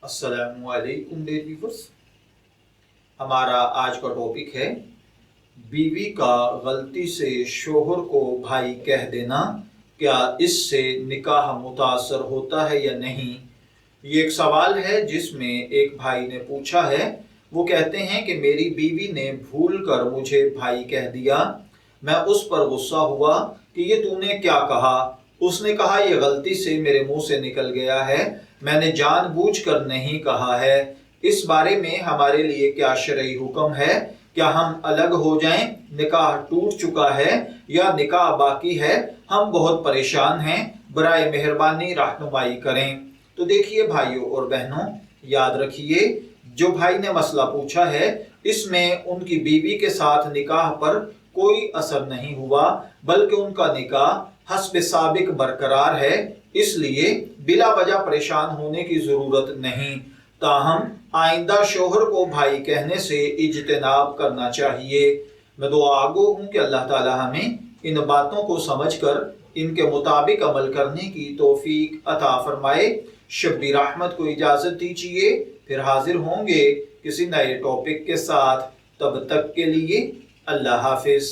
अस्सलामु अलैकुम dear viewers. हमारा आज का टॉपिक है बीवी का गलती से शोहर को भाई कह देना, क्या इससे निकाह मुतासर होता है या नहीं। ये एक सवाल है जिसमें एक भाई ने पूछा है। वो कहते हैं कि मेरी बीवी ने भूल कर मुझे भाई कह दिया। मैं उस पर गुस्सा हुआ कि ये तूने क्या कहा। उसने कहा ये गलती से मेरे मुंह से निकल गया है, मैंने जानबूझकर नहीं कहा है। इस बारे में हमारे लिए क्या शरई हुक्म है? क्या हम अलग हो जाएं? निकाह टूट चुका है या निकाह बाकी है? हम बहुत परेशान हैं, बराए मेहरबानी रहनुमाई करें। तो देखिए भाइयों और बहनों, याद रखिए जो भाई ने मसला पूछा है इसमें उनकी बीवी के साथ निकाह पर कोई असर नहीं हुआ, बल्कि उनका निकाह हस्ब साबिक बरकरार है, इसलिए बिला वजह परेशान होने की जरूरत नहीं। ताहम आइंदा शोहर को भाई कहने से इज्तनाब करना चाहिए। मैं दुआगो हूँ कि अल्लाह ताला हमें इन बातों को समझकर इनके मुताबिक अमल करने की तौफीक अता फरमाए। शब्बीर अहमद को इजाज़त दीजिए, फिर हाजिर होंगे किसी नए टॉपिक के साथ। तब तक के लिए अल्लाह हाफिज।